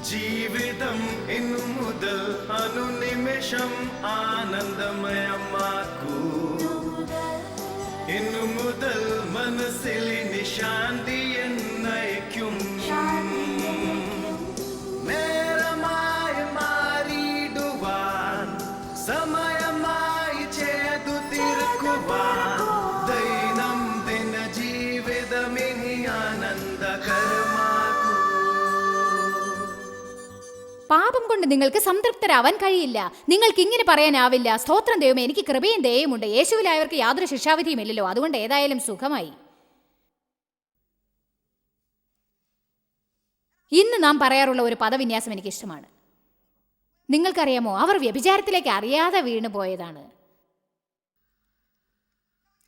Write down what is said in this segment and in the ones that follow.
ജീവിതം ഇന്നു മുതൽ അനുനിമിഷം ആനന്ദമയമാക്കൂ. ഇന്നു മുതൽ മനസ്സിൽ നിശാന്തി എന്നയക്കും. നേരമായി മാറിയിടുവാൻ സമയമായി ചെയ്തു തീർക്കുവാൻ ദൈനംദിന ജീവിതമിനി ആനന്ദകരമാക്കൂ. പാപം കൊണ്ട് നിങ്ങൾക്ക് സംതൃപ്തരാവാൻ കഴിയില്ല. നിങ്ങൾക്ക് ഇങ്ങനെ പറയാനാവില്ല, സ്തോത്രം ദൈവമേ, എനിക്ക് കൃപയും ദയയുമുണ്ട്, യേശുവിലായവർക്ക് യാതൊരു ശിക്ഷാവിധിയും ഇല്ലല്ലോ, അതുകൊണ്ട് ഏതായാലും സുഖമായി. ഇന്ന് നാം പറയാറുള്ള ഒരു പദവിന്യാസം എനിക്കിഷ്ടമാണ്. നിങ്ങൾക്കറിയാമോ, അവർ വ്യഭിചാരത്തിലേക്ക് അറിയാതെ വീണു പോയതാണ്.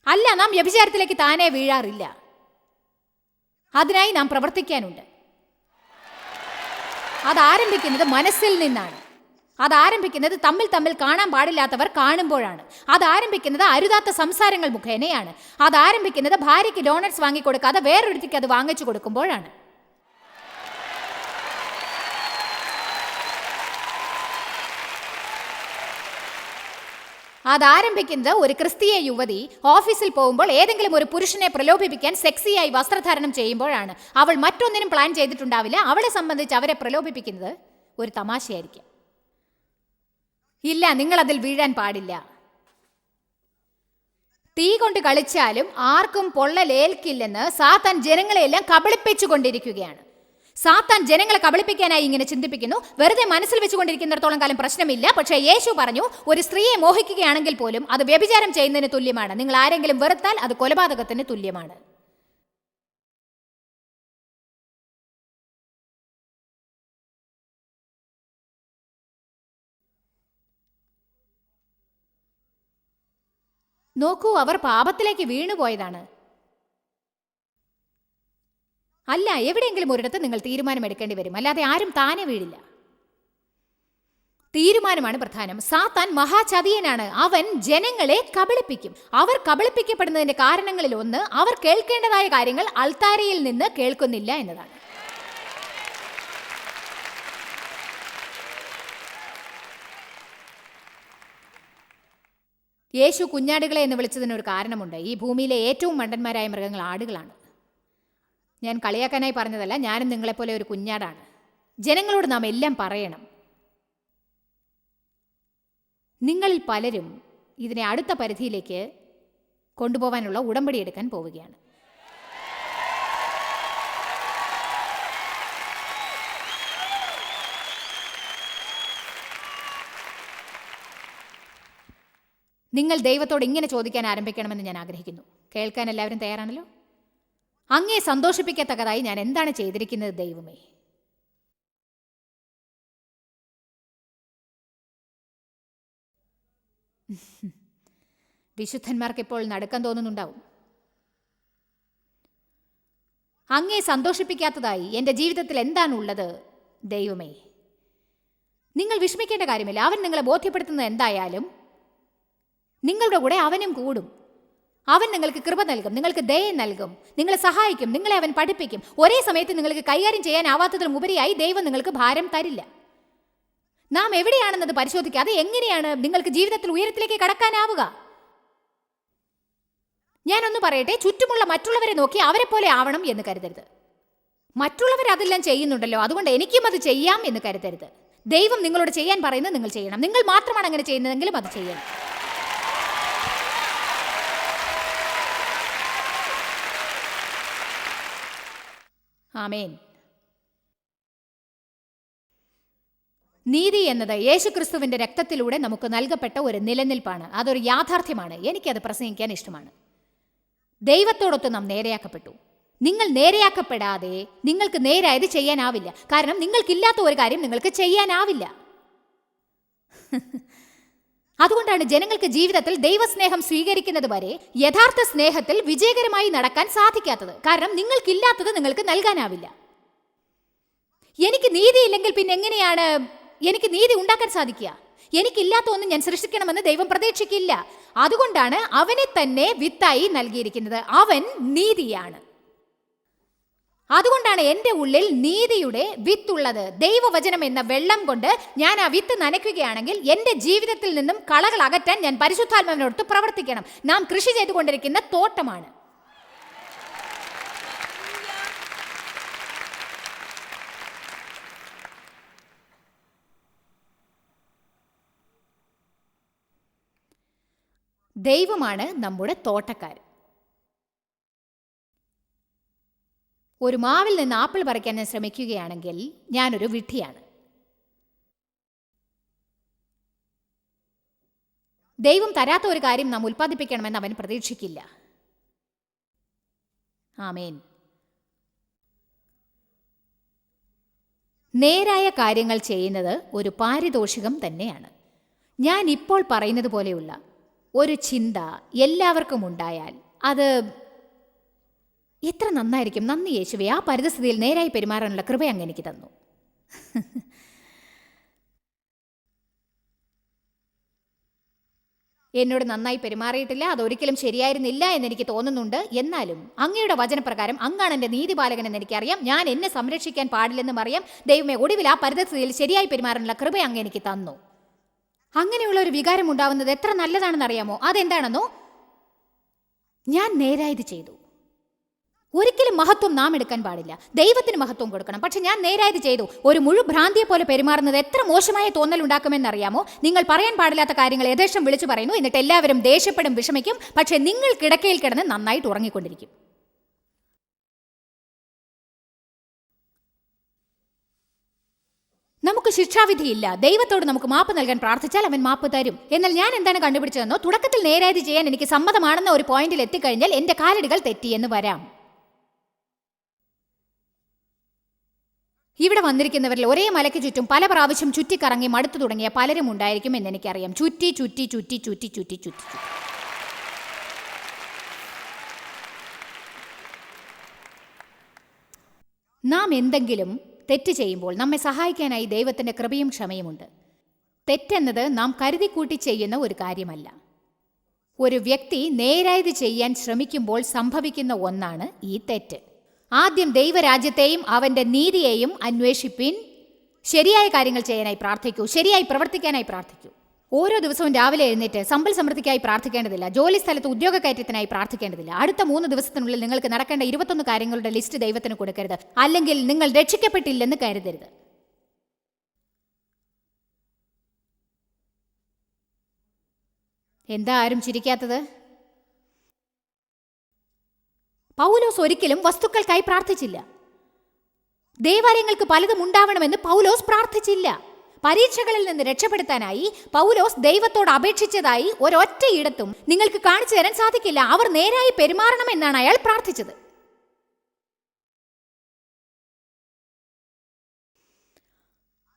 അല്ല, നാം വ്യഭിചാരത്തിലേക്ക് താനേ വീഴാറില്ല. അതിനായി നാം പ്രവർത്തിക്കാനുണ്ട്. അതാരംഭിക്കുന്നത് മനസ്സിൽ നിന്നാണ്. അതാരംഭിക്കുന്നത് തമ്മിൽ തമ്മിൽ കാണാൻ പാടില്ലാത്തവർ കാണുമ്പോഴാണ്. അതാരംഭിക്കുന്നത് അരുതാത്ത സംസാരങ്ങൾ മുഖേനയാണ്. അതാരംഭിക്കുന്നത് ഭാര്യയ്ക്ക് ഡോണറ്റ്സ് വാങ്ങിക്കൊടുക്കാതെ വേറൊരുത്തിക്ക് അത് വാങ്ങിച്ചു കൊടുക്കുമ്പോഴാണ്. അതാരംഭിക്കുന്നത് ഒരു ക്രിസ്തീയ യുവതി ഓഫീസിൽ പോകുമ്പോൾ ഏതെങ്കിലും ഒരു പുരുഷനെ പ്രലോഭിപ്പിക്കാൻ സെക്സിയായി വസ്ത്രധാരണം ചെയ്യുമ്പോഴാണ്. അവൾ മറ്റൊന്നിനും പ്ലാൻ ചെയ്തിട്ടുണ്ടാവില്ല. അവളെ സംബന്ധിച്ച് അവരെ പ്രലോഭിപ്പിക്കുന്നത് ഒരു തമാശയായിരിക്കും. ഇല്ല, നിങ്ങളതിൽ വീഴാൻ പാടില്ല. തീ കൊണ്ട് കളിച്ചാലും ആർക്കും പൊള്ളലേൽക്കില്ലെന്ന് സാത്താൻ ജനങ്ങളെയെല്ലാം കബളിപ്പിച്ചു കൊണ്ടിരിക്കുകയാണ്. സാത്താൻ ജനങ്ങളെ കബളിപ്പിക്കാനായി ഇങ്ങനെ ചിന്തിപ്പിക്കുന്നു. വെറുതെ മനസ്സിൽ വെച്ചുകൊണ്ടിരിക്കുന്നിടത്തോളം കാലം പ്രശ്നമില്ല. പക്ഷേ യേശു പറഞ്ഞു, ഒരു സ്ത്രീയെ മോഹിക്കുകയാണെങ്കിൽ പോലും അത് വ്യഭിചാരം ചെയ്യുന്നതിന് തുല്യമാണ്. നിങ്ങൾ ആരെങ്കിലും വെറുത്താൽ അത് കൊലപാതകത്തിന് തുല്യമാണ്. നോക്കൂ, അവർ പാപത്തിലേക്ക് വീണുപോയതാണ്. അല്ല, എവിടെയെങ്കിലും ഒരിടത്ത് നിങ്ങൾ തീരുമാനമെടുക്കേണ്ടി വരും, അല്ലാതെ ആരും താനെ വീഴില്ല. തീരുമാനമാണ് പ്രധാനം. സാത്താൻ മഹാചതിയനാണ്. അവൻ ജനങ്ങളെ കബളിപ്പിക്കും. അവർ കബളിപ്പിക്കപ്പെടുന്നതിന്റെ കാരണങ്ങളിൽ ഒന്ന്, അവർ കേൾക്കേണ്ടതായ കാര്യങ്ങൾ അൾത്താരയിൽ നിന്ന് കേൾക്കുന്നില്ല എന്നതാണ്. യേശു കുഞ്ഞാടുകളെ എന്ന് വിളിച്ചതിനൊരു കാരണമുണ്ട്. ഈ ഭൂമിയിലെ ഏറ്റവും മണ്ടന്മാരായ മൃഗങ്ങൾ ആടുകളാണ്. ഞാൻ കളിയാക്കാനായി പറഞ്ഞതല്ല, ഞാനും നിങ്ങളെപ്പോലെ ഒരു കുഞ്ഞാടാണ്. ജനങ്ങളോട് നാം എല്ലാം പറയണം. നിങ്ങളിൽ പലരും ഇതിനെ അടുത്ത പരിധിയിലേക്ക് കൊണ്ടുപോകാനുള്ള ഉടമ്പടി എടുക്കാൻ പോവുകയാണ്. നിങ്ങൾ ദൈവത്തോട് ഇങ്ങനെ ചോദിക്കാൻ ആരംഭിക്കണമെന്ന് ഞാൻ ആഗ്രഹിക്കുന്നു. കേൾക്കാൻ എല്ലാവരും തയ്യാറാണല്ലോ? അങ്ങേ സന്തോഷിപ്പിക്കത്തക്കതായി ഞാൻ എന്താണ് ചെയ്തിരിക്കുന്നത് ദൈവമേ? വിശുദ്ധന്മാർക്ക് ഇപ്പോൾ നടുക്കം തോന്നുന്നുണ്ടാവും. അങ്ങേ സന്തോഷിപ്പിക്കാത്തതായി എൻ്റെ ജീവിതത്തിൽ എന്താണുള്ളത് ദൈവമേ? നിങ്ങൾ വിഷമിക്കേണ്ട കാര്യമില്ല. അവൻ നിങ്ങളെ ബോധ്യപ്പെടുത്തുന്നത് എന്തായാലും നിങ്ങളുടെ കൂടെ അവനും കൂടും. അവൻ നിങ്ങൾക്ക് കൃപ നൽകും, നിങ്ങൾക്ക് ദയ നൽകും, നിങ്ങളെ സഹായിക്കും, നിങ്ങളെ അവൻ പഠിപ്പിക്കും. ഒരേ സമയത്ത് നിങ്ങൾക്ക് കൈകാര്യം ചെയ്യാനാവാത്തതിലും ഉപരിയായി ദൈവം നിങ്ങൾക്ക് ഭാരം തരില്ല. നാം എവിടെയാണെന്നത് പരിശോധിക്കാതെ എങ്ങനെയാണ് നിങ്ങൾക്ക് ജീവിതത്തിൽ ഉയരത്തിലേക്ക് കടക്കാനാവുക? ഞാനൊന്ന് പറയട്ടെ, ചുറ്റുമുള്ള മറ്റുള്ളവരെ നോക്കി അവരെ പോലെ ആവണം എന്ന് കരുതരുത്. മറ്റുള്ളവർ അതെല്ലാം ചെയ്യുന്നുണ്ടല്ലോ, അതുകൊണ്ട് എനിക്കും അത് ചെയ്യാം എന്ന് കരുതരുത്. ദൈവം നിങ്ങളോട് ചെയ്യാൻ പറയുന്നത് നിങ്ങൾ ചെയ്യണം. നിങ്ങൾ മാത്രമാണ് അങ്ങനെ ചെയ്യുന്നതെങ്കിലും അത് ചെയ്യണം. ആമേൻ. നീതി എന്നത് യേശുക്രിസ്തുവിന്റെ രക്തത്തിലൂടെ നമുക്ക് നൽകപ്പെട്ട ഒരു നിലനിൽപ്പാണ്. അതൊരു യാഥാർത്ഥ്യമാണ്. എനിക്കത് പ്രസംഗിക്കാൻ ഇഷ്ടമാണ്. ദൈവത്തോടൊത്ത് നാം നേരെയാക്കപ്പെട്ടു. നിങ്ങൾ നേരെയാക്കപ്പെടാതെ നിങ്ങൾക്ക് നേരായത് ചെയ്യാനാവില്ല. കാരണം നിങ്ങൾക്കില്ലാത്ത ഒരു കാര്യം നിങ്ങൾക്ക് ചെയ്യാനാവില്ല. അതുകൊണ്ടാണ് ജനങ്ങൾക്ക് ജീവിതത്തിൽ ദൈവസ്നേഹം സ്വീകരിക്കുന്നത് വരെ യഥാർത്ഥ സ്നേഹത്തിൽ വിജയകരമായി നടക്കാൻ സാധിക്കാത്തത്. കാരണം നിങ്ങൾക്കില്ലാത്തത് നിങ്ങൾക്ക് നൽകാനാവില്ല. എനിക്ക് നീതിയില്ലെങ്കിൽ പിന്നെ എങ്ങനെയാണ് എനിക്ക് നീതി ഉണ്ടാക്കാൻ സാധിക്കുക? എനിക്കില്ലാത്ത ഒന്നും ഞാൻ സൃഷ്ടിക്കണമെന്ന് ദൈവം പ്രതീക്ഷിക്കില്ല. അതുകൊണ്ടാണ് അവനെ തന്നെ വിത്തായി നൽകിയിരിക്കുന്നത്. അവൻ നീതിയാണ്. അതുകൊണ്ടാണ് എൻ്റെ ഉള്ളിൽ നീതിയുടെ വിത്തുള്ളത്. ദൈവവചനം എന്ന വെള്ളം കൊണ്ട് ഞാൻ ആ വിത്ത് നനയ്ക്കുകയാണെങ്കിൽ എൻ്റെ ജീവിതത്തിൽ നിന്നും കളകൾ അകറ്റാൻ ഞാൻ പരിശുദ്ധാത്മാവിനോട് പ്രവർത്തിക്കണം. നാം കൃഷി ചെയ്തുകൊണ്ടിരിക്കുന്ന തോട്ടമാണ്. ദൈവമാണ് നമ്മുടെ തോട്ടക്കാരൻ. ഒരു മാവിൽ നിന്ന് ആപ്പിൾ പറിക്കാൻ ഞാൻ ശ്രമിക്കുകയാണെങ്കിൽ ഞാനൊരു വിഡ്ഢിയാണ്. ദൈവം തരാത്ത ഒരു കാര്യം നാം ഉൽപ്പാദിപ്പിക്കണമെന്ന് അവൻ പ്രതീക്ഷിക്കില്ല. ആമേൻ. നേരായ കാര്യങ്ങൾ ചെയ്യുന്നത് ഒരു പാരിതോഷികം തന്നെയാണ്. ഞാൻ ഇപ്പോൾ പറയുന്നത് പോലെയുള്ള ഒരു ചിന്ത എല്ലാവർക്കും ഉണ്ടായാൽ അത് എത്ര നന്നായിരിക്കും. നന്ദി യേശുവേ, ആ പരിതസ്ഥിതിയിൽ നേരായി പെരുമാറാനുള്ള കൃപ അങ്ങ് എനിക്ക് തന്നു. എന്നോട് നന്നായി പെരുമാറിയിട്ടില്ല, അതൊരിക്കലും ശരിയായിരുന്നില്ല എന്നെനിക്ക് തോന്നുന്നുണ്ട്. എന്നാലും അങ്ങയുടെ വചനപ്രകാരം അങ്ങാണ് എൻ്റെ നീതിപാലകൻ എന്ന് എനിക്കറിയാം. ഞാൻ എന്നെ സംരക്ഷിക്കാൻ പാടില്ലെന്നും അറിയാം. ദൈവമേ, ഒടുവിൽ ആ പരിതസ്ഥിതിയിൽ ശരിയായി പെരുമാറാനുള്ള കൃപ അങ്ങ് എനിക്ക് തന്നു. അങ്ങനെയുള്ള ഒരു വികാരം ഉണ്ടാവുന്നത് എത്ര നല്ലതാണെന്ന് അറിയാമോ? അതെന്താണെന്നോ, ഞാൻ നേരായത് ചെയ്തു. ഒരിക്കലും മഹത്വം നാം എടുക്കാൻ പാടില്ല, ദൈവത്തിന് മഹത്വം കൊടുക്കണം. പക്ഷെ ഞാൻ നേരായത് ചെയ്തു. ഒരു മുഴുഭ്രാന്തിയെ പോലെ പെരുമാറുന്നത് എത്ര മോശമായ തോന്നൽ ഉണ്ടാക്കുമെന്നറിയാമോ? നിങ്ങൾ പറയാൻ പാടില്ലാത്ത കാര്യങ്ങൾ യഥേഷ്ടം വിളിച്ചു പറയുന്നു, എന്നിട്ട് എല്ലാവരും ദേഷ്യപ്പെടും, വിഷമിക്കും. പക്ഷെ നിങ്ങൾ കിടക്കയിൽ കിടന്ന് നന്നായിട്ട് ഉറങ്ങിക്കൊണ്ടിരിക്കും. നമുക്ക് ശിക്ഷാവിധിയില്ല. ദൈവത്തോട് നമുക്ക് മാപ്പ് നൽകാൻ പ്രാർത്ഥിച്ചാൽ അവൻ മാപ്പ് തരും. എന്നാൽ ഞാൻ എന്താണ് കണ്ടുപിടിച്ചതെന്നോ, തുടക്കത്തിൽ നേരായത് ചെയ്യാൻ എനിക്ക് സമ്മതമാണെന്ന ഒരു പോയിന്റിൽ എത്തിക്കഴിഞ്ഞാൽ എൻ്റെ കാലടികൾ തെറ്റിയെന്ന് വരാം. ഇവിടെ വന്നിരിക്കുന്നവരിൽ ഒരേ മലയ്ക്ക് ചുറ്റും പല പ്രാവശ്യം ചുറ്റിക്കറങ്ങി മടുത്തു തുടങ്ങിയ പലരും ഉണ്ടായിരിക്കും എന്നെനിക്കറിയാം. ചുറ്റി ചുറ്റി ചുറ്റി ചുറ്റി ചുറ്റി ചുറ്റി നാം എന്തെങ്കിലും തെറ്റ് ചെയ്യുമ്പോൾ നമ്മെ സഹായിക്കാനായി ദൈവത്തിൻ്റെ കൃപയും ക്ഷമയുമുണ്ട്. തെറ്റെന്നത് നാം കരുതിക്കൂട്ടി ചെയ്യുന്ന ഒരു കാര്യമല്ല. ഒരു വ്യക്തി നേരായത് ചെയ്യാൻ ശ്രമിക്കുമ്പോൾ സംഭവിക്കുന്ന ഒന്നാണ് ഈ തെറ്റ്. ആദ്യം ദൈവരാജ്യത്തെയും അവൻ്റെ നീതിയെയും അന്വേഷിപ്പിൻ. ശരിയായ കാര്യങ്ങൾ ചെയ്യാനായി പ്രാർത്ഥിക്കൂ, ശരിയായി പ്രവർത്തിക്കാനായി പ്രാർത്ഥിക്കൂ. ഓരോ ദിവസവും രാവിലെ എഴുന്നേറ്റ് സമ്പൽ സമൃദ്ധിക്കായി പ്രാർത്ഥിക്കേണ്ടതില്ല, ജോലി സ്ഥലത്ത് ഉദ്യോഗക്കയറ്റത്തിനായി പ്രാർത്ഥിക്കേണ്ടതില്ല. അടുത്ത 3 ദിവസത്തിനുള്ളിൽ നിങ്ങൾക്ക് നടക്കേണ്ട 21 കാര്യങ്ങളുടെ ലിസ്റ്റ് ദൈവത്തിന് കൊടുക്കരുത്, അല്ലെങ്കിൽ നിങ്ങൾ രക്ഷിക്കപ്പെട്ടില്ലെന്ന് കരുതരുത്. എന്താ ആരും ചിരിക്കാത്തത്? പൗലോസ് ഒരിക്കലും വസ്തുക്കൾക്കായി പ്രാർത്ഥിച്ചില്ല. ദേവാലയങ്ങൾക്ക് പലതും ഉണ്ടാവണമെന്ന് പൗലോസ് പ്രാർത്ഥിച്ചില്ല. പരീക്ഷകളിൽ നിന്ന് രക്ഷപ്പെടുത്താനായി പൗലോസ് ദൈവത്തോട് അപേക്ഷിച്ചതായി ഒരൊറ്റയിടത്തും നിങ്ങൾക്ക് കാണിച്ചു തരാൻ സാധിക്കില്ല. അവർ നേരായി പെരുമാറണമെന്നാണ് അയാൾ പ്രാർത്ഥിച്ചത്.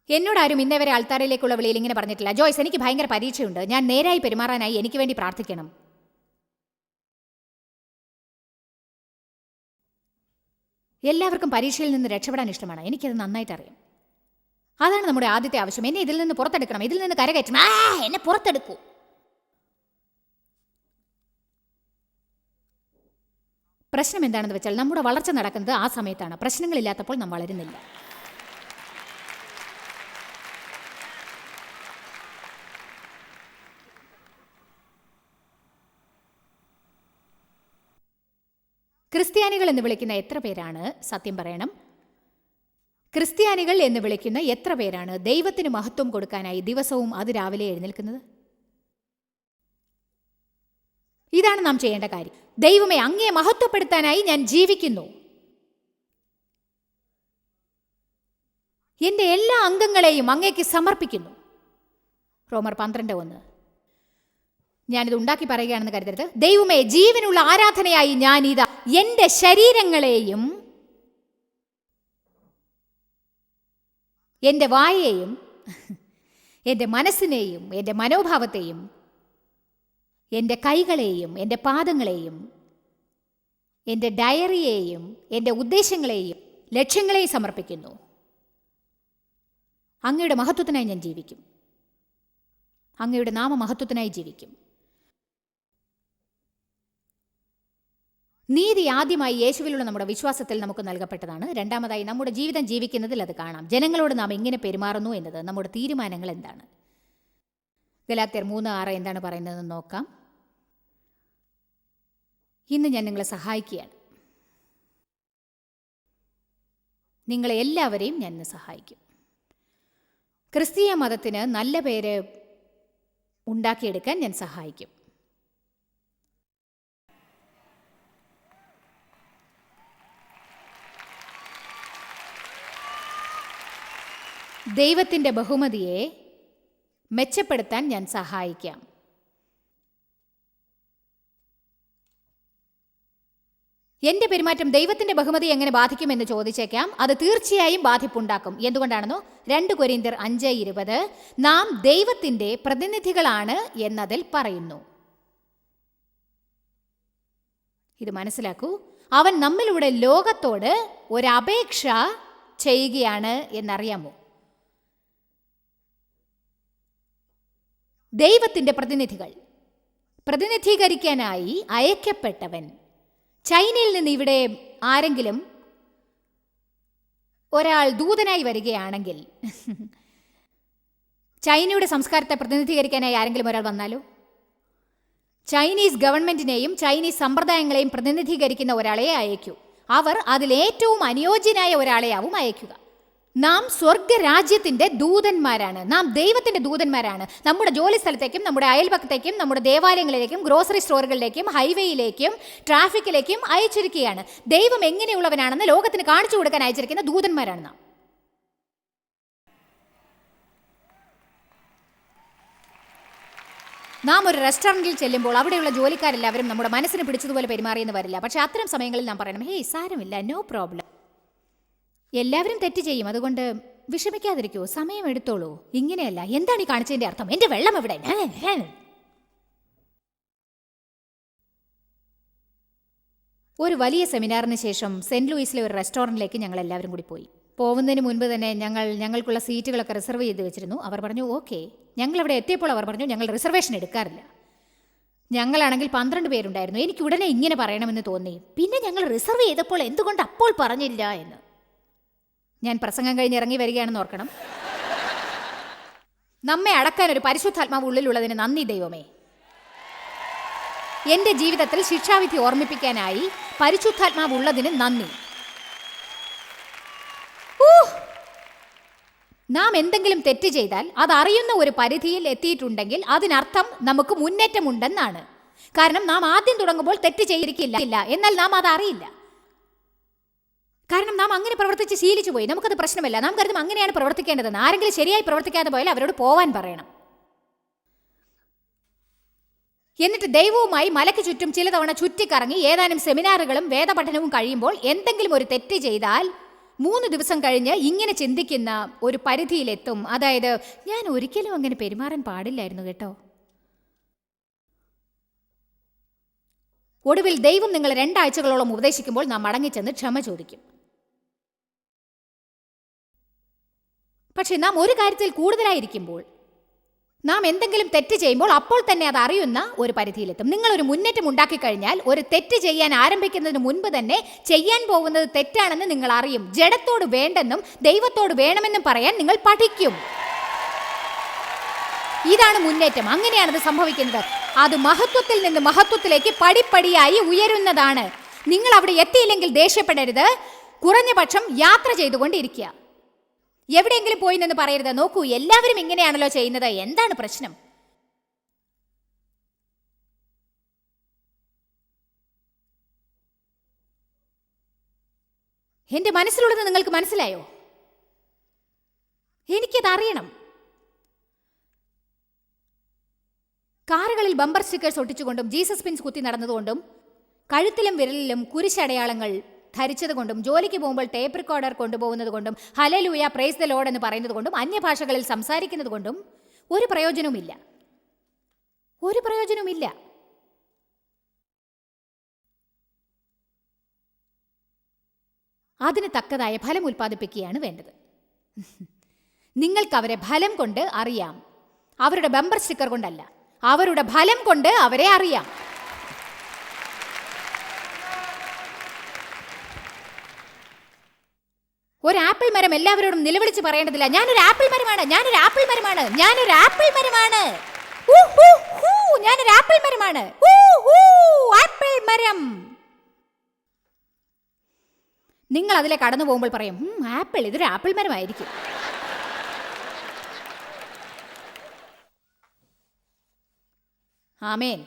എന്നോടാരും ഇന്നേവരെ ആൾത്താരയിലേക്കുള്ള വിളിയിൽ ഇങ്ങനെ പറഞ്ഞിട്ടില്ല, ജോയ്സ് എനിക്ക് ഭയങ്കര പരീക്ഷയുണ്ട്, ഞാൻ നേരായി പെരുമാറാനായി എനിക്ക് വേണ്ടി പ്രാർത്ഥിക്കണം. എല്ലാവർക്കും പരീക്ഷയിൽ നിന്ന് രക്ഷപ്പെടാൻ ഇഷ്ടമാണ്, എനിക്കത് നന്നായിട്ട് അറിയാം. അതാണ് നമ്മുടെ ആദ്യത്തെ ആവശ്യം. എന്നെ ഇതിൽ നിന്ന് പുറത്തെടുക്കണം, ഇതിൽ നിന്ന് കരകയറ്റണം, എന്നെ പുറത്തെടുക്കൂ. പ്രശ്നം എന്താണെന്ന് വെച്ചാൽ നമ്മുടെ വളർച്ച നടക്കുന്നത് ആ സമയത്താണ്. പ്രശ്നങ്ങളില്ലാത്തപ്പോൾ നാം വളരുന്നില്ല. ക്രിസ്ത്യാനികൾ എന്ന് വിളിക്കുന്ന എത്ര പേരാണ്, സത്യം പറയണം, ക്രിസ്ത്യാനികൾ എന്ന് വിളിക്കുന്ന എത്ര പേരാണ് ദൈവത്തിന് മഹത്വം കൊടുക്കാനായി ദിവസവും അതിരാവിലെ എഴുന്നേൽക്കുന്നത്? ഇതാണ് നാം ചെയ്യേണ്ട കാര്യം. ദൈവമേ, അങ്ങയെ മഹത്വപ്പെടുത്താനായി ഞാൻ ജീവിക്കുന്നു. എൻ്റെ എല്ലാ അംഗങ്ങളെയും അങ്ങേക്ക് സമർപ്പിക്കുന്നു. റോമർ 12:1. ഞാനിത് ഉണ്ടാക്കി പറയുകയാണെന്ന് കരുതരുത്. ദൈവമേ, ജീവനുള്ള ആരാധനയായി ഞാനിതാ എൻ്റെ ശരീരങ്ങളെയും എൻ്റെ വായയെയും എൻ്റെ മനസ്സിനെയും എൻ്റെ മനോഭാവത്തെയും എൻ്റെ കൈകളെയും എൻ്റെ പാദങ്ങളെയും എൻ്റെ ഡയറിയെയും എൻ്റെ ഉദ്ദേശങ്ങളെയും ലക്ഷ്യങ്ങളെയും സമർപ്പിക്കുന്നു. അങ്ങയുടെ മഹത്വത്തിനായി ഞാൻ ജീവിക്കും. അങ്ങയുടെ നാമമഹത്വത്തിനായി ജീവിക്കും. നീതി ആദ്യമായി യേശുവിലുള്ള നമ്മുടെ വിശ്വാസത്തിൽ നമുക്ക് നൽകപ്പെട്ടതാണ്. രണ്ടാമതായി നമ്മുടെ ജീവിതം ജീവിക്കുന്നതിൽ അത് കാണാം. ജനങ്ങളോട് നാം എങ്ങനെ പെരുമാറുന്നു എന്നത് നമ്മുടെ തീരുമാനങ്ങൾ എന്താണ്. ഗലാത്യർ 3:6 എന്താണ് പറയുന്നതെന്ന് നോക്കാം. ഇന്ന് ഞാൻ നിങ്ങളെ സഹായിക്കുകയാണ്. നിങ്ങളെ എല്ലാവരെയും ഞാൻ ഇന്ന് സഹായിക്കും. ക്രിസ്തീയ മതത്തിന് നല്ല പേര് ഉണ്ടാക്കിയെടുക്കാൻ ഞാൻ സഹായിക്കും. ദൈവത്തിൻ്റെ ബഹുമതിയെ മെച്ചപ്പെടുത്താൻ ഞാൻ സഹായിക്കാം. എൻ്റെ പെരുമാറ്റം ദൈവത്തിൻ്റെ ബഹുമതി എങ്ങനെ ബാധിക്കുമെന്ന് ചോദിച്ചേക്കാം. അത് തീർച്ചയായും ബാധിപ്പുണ്ടാക്കും. എന്തുകൊണ്ടാണെന്നോ, 2 കൊരിന്ത്യർ 5:20 നാം ദൈവത്തിൻ്റെ പ്രതിനിധികളാണ് എന്നതിൽ പറയുന്നു. ഇത് മനസ്സിലാക്കൂ. അവൻ നമ്മിലൂടെ ലോകത്തോട് ഒരപേക്ഷ ചെയ്യുകയാണ് എന്നറിയാമോ? ദൈവത്തിൻ്റെ പ്രതിനിധികൾ, പ്രതിനിധീകരിക്കാനായി അയക്കപ്പെട്ടവൻ. ചൈനയിൽ നിന്ന് ഇവിടെ ആരെങ്കിലും ഒരാൾ ദൂതനായി വരികയാണെങ്കിൽ, ചൈനയുടെ സംസ്കാരത്തെ പ്രതിനിധീകരിക്കാനായി ആരെങ്കിലും ഒരാൾ വന്നാലോ, ചൈനീസ് ഗവൺമെന്റിനെയും ചൈനീസ് സമ്പ്രദായങ്ങളെയും പ്രതിനിധീകരിക്കുന്ന ഒരാളെ അയക്കൂ. അവർ അതിലേറ്റവും അനുയോജ്യനായ ഒരാളെയാവും അയക്കുക. നാം സ്വർഗരാജ്യത്തിൻ്റെ ദൂതന്മാരാണ്. നാം ദൈവത്തിൻ്റെ ദൂതന്മാരാണ്. നമ്മുടെ ജോലി സ്ഥലത്തേക്കും നമ്മുടെ അയൽപക്കത്തേക്കും നമ്മുടെ ദേവാലയങ്ങളിലേക്കും ഗ്രോസറി സ്റ്റോറുകളിലേക്കും ഹൈവേയിലേക്കും ട്രാഫിക്കിലേക്കും അയച്ചിരിക്കുകയാണ്. ദൈവം എങ്ങനെയുള്ളവനാണെന്ന് ലോകത്തിന് കാണിച്ചു കൊടുക്കാൻ അയച്ചിരിക്കുന്ന ദൂതന്മാരാണ് നാം. നാം ഒരു റെസ്റ്റോറൻറ്റിൽ ചെല്ലുമ്പോൾ അവിടെയുള്ള ജോലിക്കാരെല്ലാവരും നമ്മുടെ മനസ്സിന് പിടിച്ചതുപോലെ പെരുമാറിയെന്ന് വരില്ല. പക്ഷേ അത്തരം സമയങ്ങളിൽ നാം പറയണം, ഹേയ് സാരമില്ല, നോ പ്രോബ്ലം. എല്ലാവരും തെറ്റ് ചെയ്യും, അതുകൊണ്ട് വിഷമിക്കാതിരിക്കൂ, സമയം എടുത്തോളൂ. ഇങ്ങനെയല്ല. എന്താണ് ഈ കാണിച്ചതിൻ്റെ അർത്ഥം? എൻ്റെ വെള്ളം എവിടെ? ഒരു വലിയ സെമിനാറിന് ശേഷം സെൻറ്റ് ലൂയിസിലെ ഒരു റെസ്റ്റോറൻറ്റിലേക്ക് ഞങ്ങൾ എല്ലാവരും കൂടി പോയി. പോകുന്നതിന് മുൻപ് തന്നെ ഞങ്ങൾക്കുള്ള സീറ്റുകളൊക്കെ റിസർവ് ചെയ്ത് വെച്ചിരുന്നു. അവർ പറഞ്ഞു ഓക്കെ. ഞങ്ങളവിടെ എത്തിയപ്പോൾ അവർ പറഞ്ഞു ഞങ്ങൾ റിസർവേഷൻ എടുക്കാറില്ല. ഞങ്ങളാണെങ്കിൽ 12 പേരുണ്ടായിരുന്നു. എനിക്ക് ഉടനെ ഇങ്ങനെ പറയണമെന്ന് തോന്നി. പിന്നെ ഞങ്ങൾ റിസർവ് ചെയ്തപ്പോൾ എന്തുകൊണ്ട് അപ്പോൾ പറഞ്ഞില്ല എന്ന്. ഞാൻ പ്രസംഗം കഴിഞ്ഞ് ഇറങ്ങി വരികയാണെന്ന് ഓർക്കണം. നമ്മെ അടക്കാൻ ഒരു പരിശുദ്ധാത്മാവ് ഉള്ളിലുള്ളതിന് നന്ദി ദൈവമേ. എൻ്റെ ജീവിതത്തിൽ ശിക്ഷാവിധി ഓർമ്മിപ്പിക്കാനായി പരിശുദ്ധാത്മാവ് ഉള്ളതിന് നന്ദി. നാം എന്തെങ്കിലും തെറ്റ് ചെയ്താൽ അതറിയുന്ന ഒരു പരിധിയിൽ എത്തിയിട്ടുണ്ടെങ്കിൽ അതിനർത്ഥം നമുക്ക് മുന്നേറ്റമുണ്ടെന്നാണ്. കാരണം നാം ആദ്യം തുടങ്ങുമ്പോൾ തെറ്റ് ചെയ്തിരിക്കില്ല, എന്നാൽ നാം അത് അറിയില്ല. കാരണം നാം അങ്ങനെ പ്രവർത്തിച്ച് ശീലിച്ചു പോയി. നമുക്കത് പ്രശ്നമല്ല. നാം കരുതും അങ്ങനെയാണ് പ്രവർത്തിക്കേണ്ടതെന്ന്. ആരെങ്കിലും ശരിയായി പ്രവർത്തിക്കാതെ പോയാൽ അവരോട് പോവാൻ പറയണം. എന്നിട്ട് ദൈവവുമായി മലയ്ക്ക് ചുറ്റും ചില തവണ ചുറ്റിക്കറങ്ങി ഏതാനും സെമിനാറുകളും വേദപഠനവും കഴിയുമ്പോൾ എന്തെങ്കിലും ഒരു തെറ്റ് ചെയ്താൽ 3 ദിവസം കഴിഞ്ഞ് ഇങ്ങനെ ചിന്തിക്കുന്ന ഒരു പരിധിയിലെത്തും. അതായത് ഞാൻ ഒരിക്കലും അങ്ങനെ പെരുമാറാൻ പാടില്ലായിരുന്നു കേട്ടോ. ഒടുവിൽ ദൈവം നിങ്ങളെ 2 ആഴ്ചകളോളം ഉപദേശിക്കുമ്പോൾ നാം മടങ്ങിച്ചെന്ന് ക്ഷമ ചോദിക്കും. പക്ഷെ നാം ഒരു കാര്യത്തിൽ കൂടുതലായിരിക്കുമ്പോൾ, നാം എന്തെങ്കിലും തെറ്റ് ചെയ്യുമ്പോൾ അപ്പോൾ തന്നെ അത് അറിയുന്ന ഒരു പരിധിയിലെത്തും. നിങ്ങളൊരു മുന്നേറ്റം ഉണ്ടാക്കി കഴിഞ്ഞാൽ ഒരു തെറ്റ് ചെയ്യാൻ ആരംഭിക്കുന്നതിന് മുൻപ് തന്നെ ചെയ്യാൻ പോകുന്നത് തെറ്റാണെന്ന് നിങ്ങൾ അറിയും. ജഡത്തോട് വേണ്ടെന്നും ദൈവത്തോട് വേണമെന്നും പറയാൻ നിങ്ങൾ പഠിക്കും. ഇതാണ് മുന്നേറ്റം. അങ്ങനെയാണത് സംഭവിക്കുന്നത്. അത് മഹത്വത്തിൽ നിന്ന് മഹത്വത്തിലേക്ക് പടിപ്പടിയായി ഉയരുന്നതാണ്. നിങ്ങൾ അവിടെ എത്തിയില്ലെങ്കിൽ ദേഷ്യപ്പെടരുത്. കുറഞ്ഞ പക്ഷം യാത്ര ചെയ്തുകൊണ്ടിരിക്കുക. എവിടെയെങ്കിലും പോയി നിന്ന് പറയരുത്, നോക്കൂ എല്ലാവരും ഇങ്ങനെയാണല്ലോ ചെയ്യുന്നത്, എന്താണ് പ്രശ്നം? എന്റെ മനസ്സിലുള്ളത് നിങ്ങൾക്ക് മനസ്സിലായോ? എനിക്കത് അറിയണം. കാറുകളിൽ ബമ്പർ സ്റ്റിക്കേഴ്സ് ഒട്ടിച്ചുകൊണ്ടും ജീസസ് പിൻസ് കുത്തി നടന്നതുകൊണ്ടും കഴുത്തിലും വിരലിലും കുരിശടയാളങ്ങൾ ധരിച്ചതുകൊണ്ടും ജോലിക്ക് പോകുമ്പോൾ ടേപ്പ് റെക്കോർഡർ കൊണ്ടുപോകുന്നത് കൊണ്ടും ഹല്ലേലൂയ പ്രൈസ് ദി ലോർഡ് എന്ന് പറയുന്നത് കൊണ്ടും അന്യഭാഷകളിൽ സംസാരിക്കുന്നത് കൊണ്ടും ഒരു പ്രയോജനവുമില്ല. ഒരു പ്രയോജനവുമില്ല. അതിന് തക്കതായ ഫലം ഉൽപ്പാദിപ്പിക്കുകയാണ് വേണ്ടത്. നിങ്ങൾക്ക് അവരെ ഫലം കൊണ്ട് അറിയാം, അവരുടെ ബമ്പർ സ്റ്റിക്കർ കൊണ്ടല്ല. അവരുടെ ഫലം കൊണ്ട് അവരെ അറിയാം. ഒരു ആപ്പിൾ മരം എല്ലാവരോടും നിലവിളിച്ച് പറയേണ്ടതില്ല, ഞാനൊരു ആപ്പിൾ മരമാണ്, ഞാനൊരു ആപ്പിൾ മരമാണ്, ഞാനൊരു ആപ്പിൾ മരമാണ്, ഞാനൊരു ആപ്പിൾ മരമാണ്, ആപ്പിൾ മരം. നിങ്ങൾ അതിലെ കടന്നു പോകുമ്പോൾ പറയും, ആപ്പിൾ, ഇതൊരു ആപ്പിൾ മരമായിരിക്കും. ആമേൻ.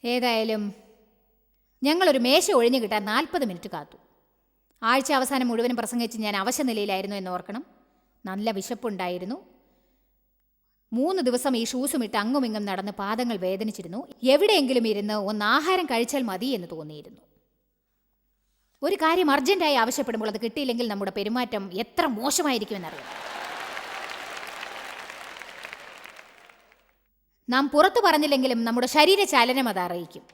ഏതായാലും ഞങ്ങളൊരു മേശ ഒഴിഞ്ഞു കിട്ടാൻ 40 മിനിറ്റ് കാത്തു. ആഴ്ച അവസാനം മുഴുവനും പ്രസംഗിച്ച് ഞാൻ അവശനിലയിലായിരുന്നു എന്ന് ഓർക്കണം. നല്ല വിശപ്പുണ്ടായിരുന്നു. 3 ദിവസം ഈ ഷൂസും ഇട്ട് അങ്ങും ഇങ്ങും നടന്ന് പാദങ്ങൾ വേദനിച്ചിരുന്നു. എവിടെയെങ്കിലും ഇരുന്ന് ഒന്ന് ആഹാരം കഴിച്ചാൽ മതി എന്ന് തോന്നിയിരുന്നു. ഒരു കാര്യം അർജന്റായി ആവശ്യപ്പെടുമ്പോൾ അത് കിട്ടിയില്ലെങ്കിൽ നമ്മുടെ പെരുമാറ്റം എത്ര മോശമായിരിക്കുമെന്നറിയാം. നാം പുറത്തു പറഞ്ഞില്ലെങ്കിലും നമ്മുടെ ശരീരചലനം അത് അറിയിക്കും.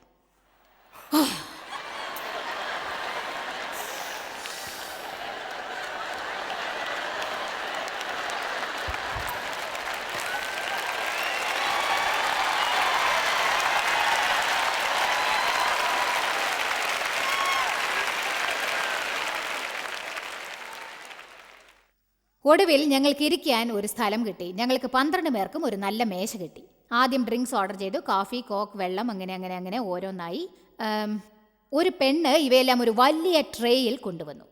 ഒടുവിൽ ഞങ്ങൾക്ക് ഇരിക്കാൻ ഒരു സ്ഥലം കിട്ടി. ഞങ്ങൾക്ക് 12 പേർക്കും ഒരു നല്ല മേശ കിട്ടി. ആദ്യം ഡ്രിങ്ക്സ് ഓർഡർ ചെയ്തു. കാഫി, കോക്ക്, വെള്ളം, അങ്ങനെ ഓരോന്നായി. ഒരു പെണ്ണ് ഇവയെല്ലാം ഒരു വലിയ ട്രേയിൽ കൊണ്ടുവന്നു.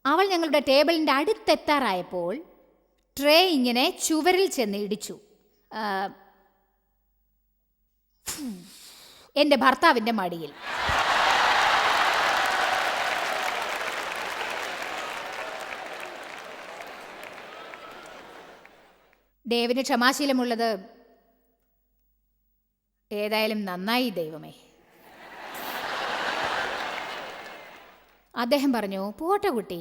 അവൾ ഞങ്ങളുടെ ടേബിളിൻ്റെ അടുത്തെത്താറായപ്പോൾ ട്രേ ഇങ്ങനെ ചുവരിൽ ചെന്ന് ഇടിച്ചു. എൻ്റെ ഭർത്താവിൻ്റെ മടിയിൽ. ദേവിന് ക്ഷമാശീലമുള്ളത്. ഏതായാലും നന്നായി ദൈവമേ. അദ്ദേഹം പറഞ്ഞു, പോട്ടെ കുട്ടി,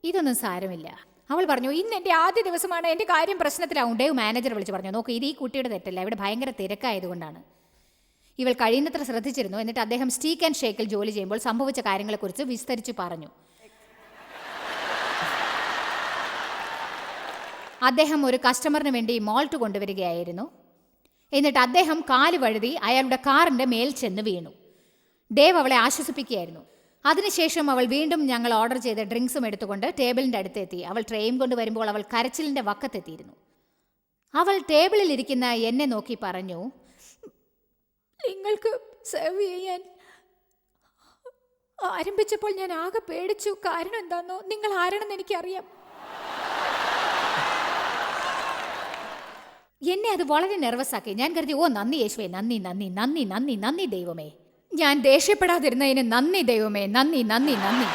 ഇതൊന്നും സാരമില്ല. അവൾ പറഞ്ഞു, ഇന്ന് എൻ്റെ ആദ്യ ദിവസമാണ്, എൻ്റെ കാര്യം പ്രശ്നത്തിലാവും. ഡേവ് മാനേജർ വിളിച്ച് പറഞ്ഞു, നോക്ക്, ഇത് ഈ കുട്ടിയുടെ തെറ്റല്ല, ഇവിടെ ഭയങ്കര തിരക്കായതുകൊണ്ടാണ്. ഇവൾ കഴിയുന്നത്ര ശ്രദ്ധിച്ചിരുന്നു. എന്നിട്ട് അദ്ദേഹം സ്റ്റീക്ക് ആൻഡ് ഷേക്കിൽ ജോലി ചെയ്യുമ്പോൾ സംഭവിച്ച കാര്യങ്ങളെക്കുറിച്ച് വിസ്തരിച്ച് പറഞ്ഞു. അദ്ദേഹം ഒരു കസ്റ്റമറിന് വേണ്ടി മോൾട്ട് കൊണ്ടുവരികയായിരുന്നു. എന്നിട്ട് അദ്ദേഹം കാല് വഴുതി അയാളുടെ കാറിൻ്റെ മേൽ ചെന്ന് വീണു. ഡേവ് അവളെ ആശ്വസിപ്പിക്കുകയായിരുന്നു. അതിനുശേഷം അവൾ വീണ്ടും ഞങ്ങൾ ഓർഡർ ചെയ്ത ഡ്രിങ്ക്സും എടുത്തുകൊണ്ട് ടേബിളിൻ്റെ അടുത്തെത്തി. അവൾ ട്രെയും കൊണ്ട് വരുമ്പോൾ അവൾ കരച്ചിലിൻ്റെ വക്കത്തെത്തിയിരുന്നു. അവൾ ടേബിളിൽ ഇരിക്കുന്ന എന്നെ നോക്കി പറഞ്ഞു, നിങ്ങൾക്ക് സെർവ് ചെയ്യാൻ ആരംഭിച്ചപ്പോൾ ഞാൻ ആകെ പേടിച്ചു. കാരണം എന്താണെന്നോ, നിങ്ങൾ ആരാണെന്ന് എനിക്കറിയാം. എന്നെ അത് വളരെ നെർവസ് ആക്കി. ഞാൻ കരുതി, ഓ നന്ദി യേശുവേ, നന്ദി നന്ദി നന്ദി നന്ദി നന്ദി ദൈവമേ, ഞാൻ ദേഷ്യപ്പെടാതിരുന്നതിന് നന്ദി ദൈവമേ, നന്ദി നന്ദി നന്ദി.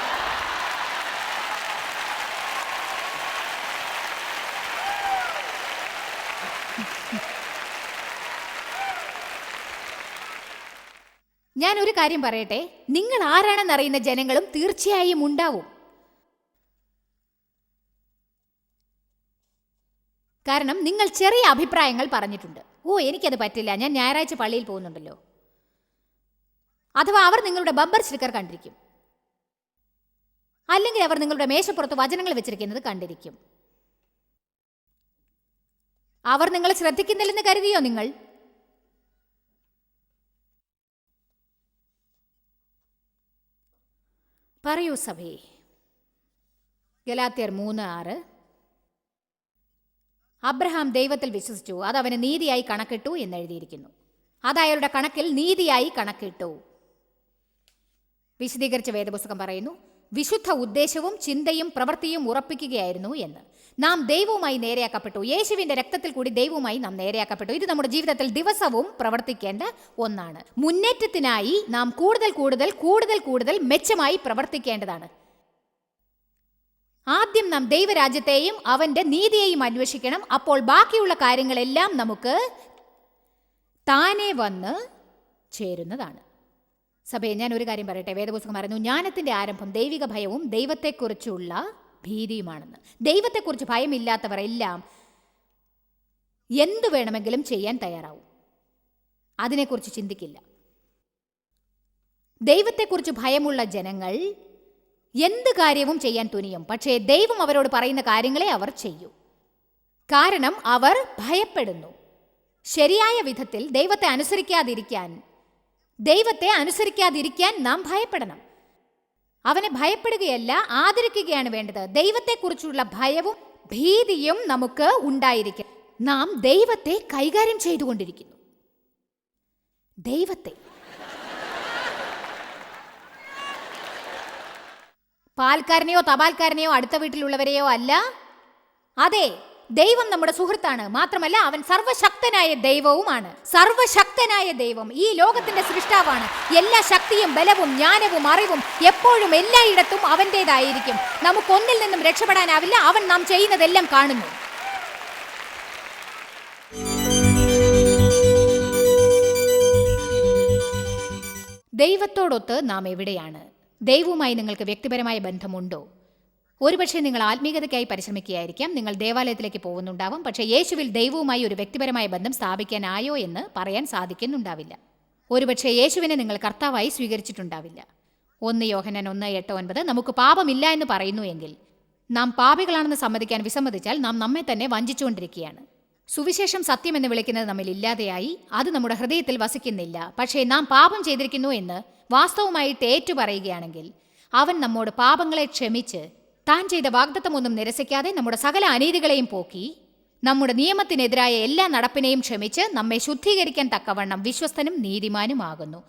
ഞാൻ ഒരു കാര്യം പറയട്ടെ, നിങ്ങൾ ആരാണെന്നറിയുന്ന ജനങ്ങളും തീർച്ചയായും ഉണ്ടാവും. കാരണം നിങ്ങൾ ചെറിയ അഭിപ്രായങ്ങൾ പറഞ്ഞിട്ടുണ്ട്. ഓ എനിക്കത് പറ്റില്ല, ഞാൻ ഞായറാഴ്ച പള്ളിയിൽ പോകുന്നുണ്ടല്ലോ. അഥവാ അവർ നിങ്ങളുടെ ബമ്പർ സ്റ്റിക്കർ കണ്ടിരിക്കും. അല്ലെങ്കിൽ അവർ നിങ്ങളുടെ മേശപ്പുറത്ത് വചനങ്ങൾ വെച്ചിരിക്കുന്നത് കണ്ടിരിക്കും. അവർ നിങ്ങളെ ശ്രദ്ധിക്കുന്നില്ലെന്ന് കരുതിയോ നിങ്ങൾ? പറയൂ സഭേ. ഗലാത്യർ 3:6. അബ്രഹാം ദൈവത്തിൽ വിശ്വസിച്ചു, അത് അവന് നീതിയായി കണക്കിട്ടു എന്നെഴുതിയിരിക്കുന്നു. അത് അയാളുടെ കണക്കിൽ നീതിയായി കണക്കിട്ടു. വിശദീകരിച്ച വേദപുസ്തകം പറയുന്നു, വിശുദ്ധ ഉദ്ദേശവും ചിന്തയും പ്രവൃത്തിയും ഉറപ്പിക്കുകയായിരുന്നു എന്ന്. നാം ദൈവവുമായി നേരെയാക്കപ്പെട്ടു. യേശുവിൻ്റെ രക്തത്തിൽ കൂടി ദൈവവുമായി നാം നേരെയാക്കപ്പെട്ടു. ഇത് നമ്മുടെ ജീവിതത്തിൽ ദിവസവും പ്രവർത്തിക്കേണ്ട ഒന്നാണ്. മുന്നേറ്റത്തിനായി നാം കൂടുതൽ കൂടുതൽ കൂടുതൽ കൂടുതൽ മെച്ചമായി പ്രവർത്തിക്കേണ്ടതാണ്. ആദ്യം നാം ദൈവരാജ്യത്തെയും അവൻ്റെ നീതിയെയും അന്വേഷിക്കണം. അപ്പോൾ ബാക്കിയുള്ള കാര്യങ്ങളെല്ലാം നമുക്ക് താനെ വന്ന് ചേരുന്നതാണ്. സഭയെ, ഞാൻ ഒരു കാര്യം പറയട്ടെ. വേദപുസ്തകം പറയുന്നു, ജ്ഞാനത്തിൻ്റെ ആരംഭം ദൈവിക ഭയവും ദൈവത്തെക്കുറിച്ചുള്ള ഭീതിയുമാണെന്ന്. ദൈവത്തെക്കുറിച്ച് ഭയമില്ലാത്തവർ എല്ലാം എന്തു വേണമെങ്കിലും ചെയ്യാൻ തയ്യാറാവും. അതിനെക്കുറിച്ച് ചിന്തിക്കില്ല. ദൈവത്തെക്കുറിച്ച് ഭയമുള്ള ജനങ്ങൾ എന്ത് കാര്യവും ചെയ്യാൻ തുനിയും. പക്ഷേ ദൈവം അവരോട് പറയുന്ന കാര്യങ്ങളെ അവർ ചെയ്യൂ. കാരണം അവർ ഭയപ്പെടുന്നു. ശരിയായ വിധത്തിൽ ദൈവത്തെ അനുസരിക്കാതിരിക്കാൻ നാം ഭയപ്പെടണം. അവനെ ഭയപ്പെടുകയല്ല, ആദരിക്കുകയാണ് വേണ്ടത്. ദൈവത്തെക്കുറിച്ചുള്ള ഭയവും ഭീതിയും നമുക്ക് ഉണ്ടായിരിക്കും. നാം ദൈവത്തെ കൈകാര്യം ചെയ്തുകൊണ്ടിരിക്കുന്നു. ദൈവത്തെ പാൽക്കാരനെയോ തപാൽക്കാരനെയോ അടുത്ത വീട്ടിലുള്ളവരെയോ അല്ല. അതെ, ദൈവം നമ്മുടെ സുഹൃത്താണ്. മാത്രമല്ല, അവൻ സർവശക്തനായ ദൈവവുമാണ്. സർവശക്തനായ ദൈവം ഈ ലോകത്തിന്റെ സൃഷ്ടാവാണ്. എല്ലാ ശക്തിയും ബലവും ജ്ഞാനവും അറിവും എപ്പോഴും എല്ലായിടത്തും അവൻ്റെതായിരിക്കും. നമുക്കൊന്നിൽ നിന്നും രക്ഷപ്പെടാനാവില്ല. അവൻ നാം ചെയ്യുന്നതെല്ലാം കാണുന്നു. ദൈവത്തോടൊത്ത് നാം എവിടെയാണ്? ദൈവവുമായി നിങ്ങൾക്ക് വ്യക്തിപരമായ ബന്ധമുണ്ടോ? ഒരുപക്ഷെ നിങ്ങൾ ആത്മീയതയ്ക്കായി പരിശ്രമിക്കുകയായിരിക്കാം. നിങ്ങൾ ദേവാലയത്തിലേക്ക് പോകുന്നുണ്ടാവും. പക്ഷേ യേശുവിൽ ദൈവവുമായി ഒരു വ്യക്തിപരമായ ബന്ധം സ്ഥാപിക്കാനായോ എന്ന് പറയാൻ സാധിക്കുന്നുണ്ടാവില്ല. ഒരുപക്ഷെ യേശുവിനെ നിങ്ങൾ കർത്താവായി സ്വീകരിച്ചിട്ടുണ്ടാവില്ല. 1 യോഹന്നാൻ 1:8-9 നമുക്ക് പാപമില്ല എന്ന് പറയുന്നു എങ്കിൽ, നാം പാപികളാണെന്ന് സമ്മതിക്കാൻ വിസമ്മതിച്ചാൽ നാം നമ്മെ തന്നെ വഞ്ചിച്ചുകൊണ്ടിരിക്കുകയാണ്. സുവിശേഷം സത്യമെന്ന് വിളിക്കുന്നത് നമ്മിൽ ഇല്ലാതെയായി. അത് നമ്മുടെ ഹൃദയത്തിൽ വസിക്കുന്നില്ല. പക്ഷേ നാം പാപം ചെയ്തിരിക്കുന്നു എന്ന് വാസ്തവമായിട്ട് ഏറ്റുപറയുകയാണെങ്കിൽ, അവൻ നമ്മോട് പാപങ്ങളെ ക്ഷമിച്ച് താൻ ചെയ്ത വാഗ്ദത്തമൊന്നും നിരസിക്കാതെ നമ്മുടെ സകല അനീതികളെയും പോക്കി നമ്മുടെ നിയമത്തിനെതിരായ എല്ലാ നടപ്പിനെയും ക്ഷമിച്ച് നമ്മെ ശുദ്ധീകരിക്കാൻ തക്കവണ്ണം വിശ്വസ്തനും നീതിമാനുമാകുന്നു.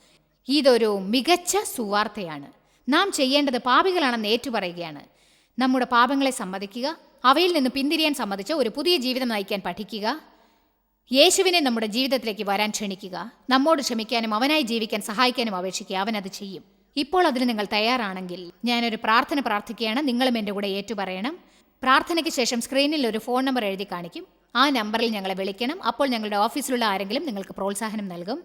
ഇതൊരു മികച്ച സുവാർത്തയാണ്. നാം ചെയ്യേണ്ടത് പാപികളാണെന്ന് ഏറ്റുപറയുകയാണ്. നമ്മുടെ പാപങ്ങളെ സമ്മതിക്കുക, അവയിൽ നിന്ന് പിന്തിരിയാൻ സമ്മതിച്ച് ഒരു പുതിയ ജീവിതം നയിക്കാൻ പഠിക്കുക, യേശുവിനെ നമ്മുടെ ജീവിതത്തിലേക്ക് വരാൻ ക്ഷണിക്കുക, നമ്മോട് ക്ഷമിക്കാനും അവനായി ജീവിക്കാൻ സഹായിക്കാനും അപേക്ഷിക്കുക. അവനത് ചെയ്യും. ഇപ്പോൾ അതിന് നിങ്ങൾ തയ്യാറാണെങ്കിൽ ഞാനൊരു പ്രാർത്ഥന പ്രാർത്ഥിക്കുകയാണ്. നിങ്ങളും എൻ്റെ കൂടെ ഏറ്റുപറയണം. പ്രാർത്ഥനയ്ക്ക് ശേഷം സ്ക്രീനിൽ ഒരു ഫോൺ നമ്പർ എഴുതി കാണിക്കും. ആ നമ്പറിൽ ഞങ്ങളെ വിളിക്കണം. അപ്പോൾ ഞങ്ങളുടെ ഓഫീസിലുള്ള ആരെങ്കിലും നിങ്ങൾക്ക് പ്രോത്സാഹനം നൽകും.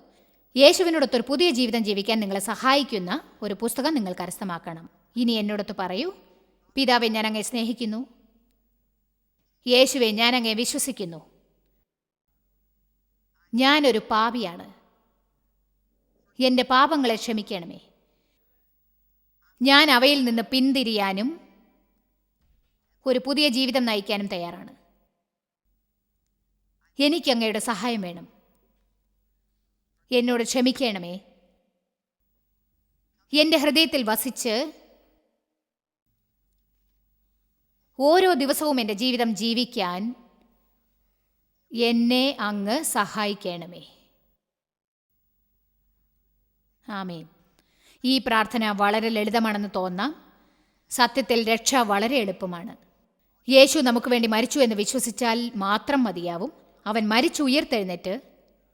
യേശുവിനോടൊത്തൊരു പുതിയ ജീവിതം ജീവിക്കാൻ നിങ്ങളെ സഹായിക്കുന്ന ഒരു പുസ്തകം നിങ്ങൾ കരസ്ഥമാക്കണം. ഇനി എന്നോടൊത്ത് പറയൂ: പിതാവേ, ഞാൻ അങ്ങയെ സ്നേഹിക്കുന്നു. യേശുവേ, ഞാൻ അങ്ങയെ വിശ്വസിക്കുന്നു. ഞാനൊരു പാപിയാണ്. എൻ്റെ പാപങ്ങളെ ക്ഷമിക്കണമേ. ഞാൻ അവയിൽ നിന്ന് പിന്തിരിയാനും ഒരു പുതിയ ജീവിതം നയിക്കാനും തയ്യാറാണ്. എനിക്ക് അങ്ങയുടെ സഹായം വേണം. എന്നോട് ക്ഷമിക്കണമേ. എൻ്റെ ഹൃദയത്തിൽ വസിച്ച് ഓരോ ദിവസവും എൻ്റെ ജീവിതം ജീവിക്കാൻ എന്നെ അങ്ങ് സഹായിക്കണമേ. ആമേൻ. ഈ പ്രാർത്ഥന വളരെ ലളിതമാണെന്ന് തോന്നാം. സത്യത്തിൽ രക്ഷ വളരെ എളുപ്പമാണ്. യേശു നമുക്ക് വേണ്ടി മരിച്ചു എന്ന് വിശ്വസിച്ചാൽ മാത്രം മതിയാവും. അവൻ മരിച്ചു ഉയർത്തെഴുന്നേറ്റ്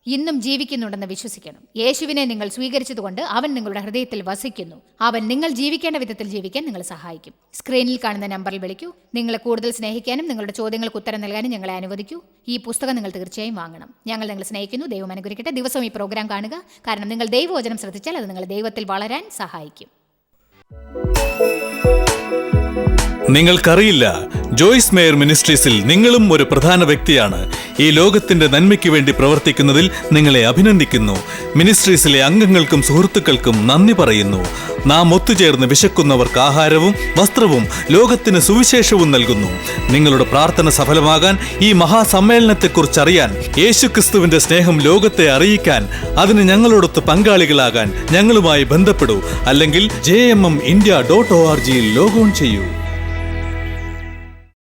ഇന്നും ജീവിക്കുന്നുണ്ടെന്ന് വിശ്വസിക്കണം. യേശുവിനെ നിങ്ങൾ സ്വീകരിച്ചതുകൊണ്ട് അവൻ നിങ്ങളുടെ ഹൃദയത്തിൽ വസിക്കുന്നു. അവൻ നിങ്ങൾ ജീവിക്കേണ്ട വിധത്തിൽ ജീവിക്കാൻ നിങ്ങളെ സഹായിക്കും. സ്ക്രീനിൽ കാണുന്ന നമ്പറിൽ വിളിക്കൂ. നിങ്ങളെ കൂടുതൽ സ്നേഹിക്കാനും നിങ്ങളുടെ ചോദ്യങ്ങൾക്ക് ഉത്തരം നൽകാനും ഞങ്ങളെ അനുവദിക്കൂ. ഈ പുസ്തകം നിങ്ങൾ തീർച്ചയായും വാങ്ങണം. ഞങ്ങൾ നിങ്ങളെ സ്നേഹിക്കുന്നു. ദൈവം അനുഗ്രഹിക്കട്ടെ. ദിവസവും ഈ പ്രോഗ്രാം കാണുക. കാരണം നിങ്ങൾ ദൈവവചനം ശ്രദ്ധിച്ചാൽ അത് നിങ്ങളെ ദൈവത്തിൽ വളരാൻ സഹായിക്കും. നിങ്ങൾക്കറിയില്ല, ജോയ്സ് മേയർ മിനിസ്ട്രീസിൽ നിങ്ങളും ഒരു പ്രധാന വ്യക്തിയാണ്. ഈ ലോകത്തിന്റെ നന്മയ്ക്ക് വേണ്ടി പ്രവർത്തിക്കുന്നതിൽ നിങ്ങളെ അഭിനന്ദിക്കുന്നു. മിനിസ്ട്രീസിലെ അംഗങ്ങൾക്കും സുഹൃത്തുക്കൾക്കും നന്ദി പറയുന്നു. നാം ഒത്തുചേർന്ന് വിശക്കുന്നവർക്ക് ആഹാരവും വസ്ത്രവും ലോകത്തിന് സുവിശേഷവും നൽകുന്നു. നിങ്ങളുടെ പ്രാർത്ഥന സഫലമാകാൻ, ഈ മഹാസമ്മേളനത്തെക്കുറിച്ചറിയാൻ, യേശുക്രിസ്തുവിന്റെ സ്നേഹം ലോകത്തെ അറിയിക്കാൻ, അതിന് ഞങ്ങളോടൊത്ത് പങ്കാളികളാകാൻ ഞങ്ങളുമായി ബന്ധപ്പെടൂ. അല്ലെങ്കിൽ JMMindia.org ലോഗോൺ ചെയ്യൂ.